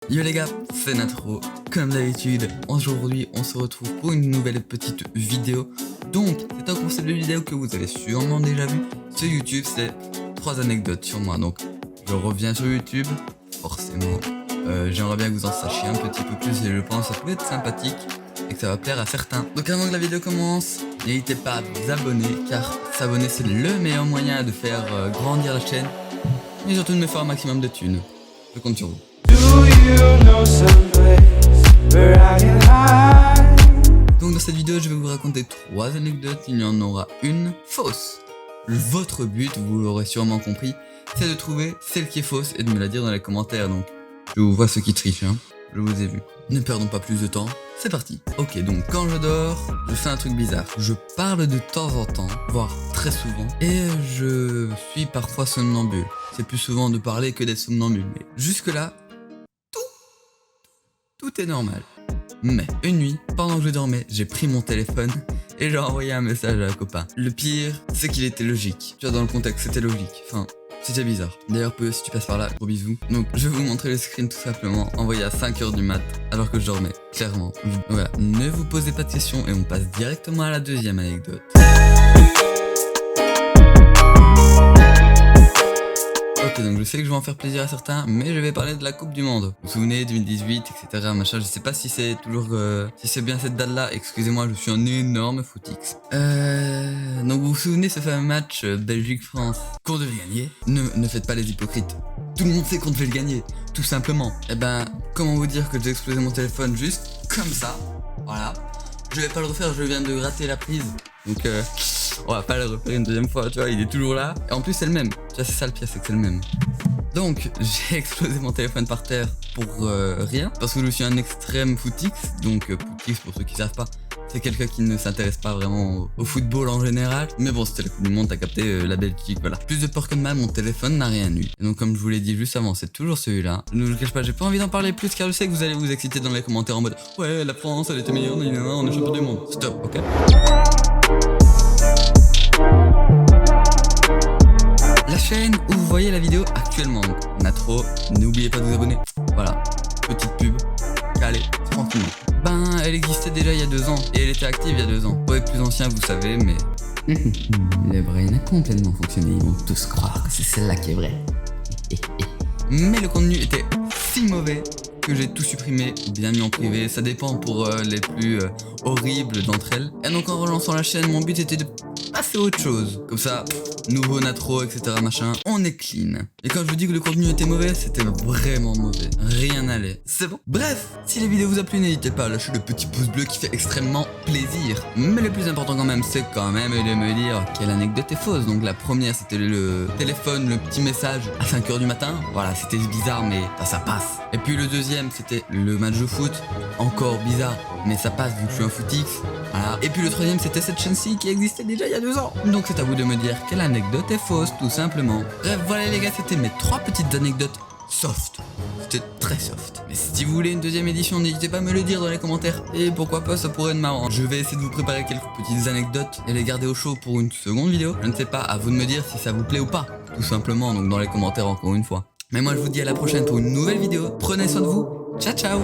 Yo les gars, c'est Natro. Comme d'habitude, aujourd'hui on se retrouve pour une nouvelle petite vidéo. Donc, c'est un concept de vidéo que vous avez sûrement déjà vu sur YouTube, c'est 3 anecdotes sur moi. Donc, je reviens sur YouTube, forcément. J'aimerais bien que vous en sachiez un petit peu plus et je pense que ça peut être sympathique et que ça va plaire à certains. Donc avant que la vidéo commence, n'hésitez pas à vous abonner car s'abonner c'est le meilleur moyen de faire grandir la chaîne et surtout de me faire un maximum de thunes. Je compte sur vous. Donc dans cette vidéo je vais vous raconter 3 anecdotes, il y en aura une fausse. Votre but, vous l'aurez sûrement compris, c'est de trouver celle qui est fausse et de me la dire dans les commentaires. Donc je vous vois ceux qui trichent, hein. Je vous ai vu. Ne perdons pas plus de temps, c'est parti. Ok, donc quand je dors, je fais un truc bizarre. Je parle de temps en temps, voire très souvent, et je suis parfois somnambule. C'est plus souvent de parler que d'être somnambule, mais jusque là, tout est normal. Mais une nuit, pendant que je dormais, j'ai pris mon téléphone et j'ai envoyé un message à un copain. Le pire, c'est qu'il était logique. Tu vois, dans le contexte, c'était logique. Enfin, c'était bizarre. D'ailleurs, Peu, si tu passes par là, gros bisous. Donc, je vais vous montrer le screen tout simplement, envoyé à 5h du mat, alors que je dormais, clairement. Voilà, ne vous posez pas de questions et on passe directement à la deuxième anecdote. Ok, donc je sais que je vais en faire plaisir à certains, mais je vais parler de la Coupe du Monde. Vous vous souvenez, 2018, etc. machin, je sais pas si c'est toujours, si c'est bien cette date-là, excusez-moi, je suis un énorme footix. Donc vous vous souvenez ce fameux match Belgique-France qu'on devait gagner? Ne faites pas les hypocrites. Tout le monde sait qu'on devait le gagner, tout simplement. Eh ben, comment vous dire que j'ai explosé mon téléphone juste comme ça, voilà. Je vais pas le refaire, je viens de rater la prise, donc on va pas le refaire une deuxième fois, tu vois, il est toujours là. Et en plus c'est le même, tu vois, c'est ça le pire, c'est que c'est le même. Donc j'ai explosé mon téléphone par terre pour rien, parce que je suis un extrême footix. Donc footix, pour ceux qui savent pas, c'est quelqu'un qui ne s'intéresse pas vraiment au football en général. Mais bon, c'était la Coupe du Monde, t'as capté, la Belgique, voilà. Plus de peur que de mal, mon téléphone n'a rien eu. Et donc comme je vous l'ai dit juste avant, c'est toujours celui-là. Ne vous le cache pas, j'ai pas envie d'en parler plus car je sais que vous allez vous exciter dans les commentaires en mode ouais, la France, elle était meilleure, on est champion du monde. Stop, ok? La chaîne où vous voyez la vidéo actuellement, Natro, n'oubliez pas de vous abonner. Voilà, petite pub, calé, tranquillement. Ben, elle existait déjà il y a 2 ans, et elle était active il y a 2 ans. Pour les plus anciens, vous savez, mais... Le brain a complètement fonctionné, ils vont tous croire que c'est celle-là qui est vraie. Mais le contenu était si mauvais que j'ai tout supprimé, bien mis en privé, ça dépend pour les plus horribles d'entre elles. Et donc en relançant la chaîne, mon but était de passer à autre chose. Comme ça, nouveau Natro, etc. machin, on est clean. Et quand je vous dis que le contenu était mauvais, c'était vraiment mauvais. Rien n'allait. C'est bon. Bref, si la vidéo vous a plu, n'hésitez pas à lâcher le petit pouce bleu qui fait extrêmement plaisir. Mais le plus important quand même, c'est quand même de me dire quelle anecdote est fausse. Donc la première, c'était le téléphone, le petit message à 5h du matin. Voilà, c'était bizarre, mais ça passe. Et puis le deuxième, c'était le match de foot. Encore bizarre, mais ça passe vu que je suis un footix. Voilà. Et puis le troisième, c'était cette chaîne-ci qui existait déjà il y a 2 ans. Donc c'est à vous de me dire quelle anecdote est fausse, tout simplement. Bref, voilà les gars, c'était mes 3 petites anecdotes soft. C'était très soft. Mais si vous voulez une deuxième édition, n'hésitez pas à me le dire dans les commentaires. Et pourquoi pas, ça pourrait être marrant. Je vais essayer de vous préparer quelques petites anecdotes et les garder au chaud pour une seconde vidéo. Je ne sais pas, à vous de me dire si ça vous plaît ou pas. Tout simplement, donc dans les commentaires encore une fois. Mais moi je vous dis à la prochaine pour une nouvelle vidéo. Prenez soin de vous. Ciao ciao.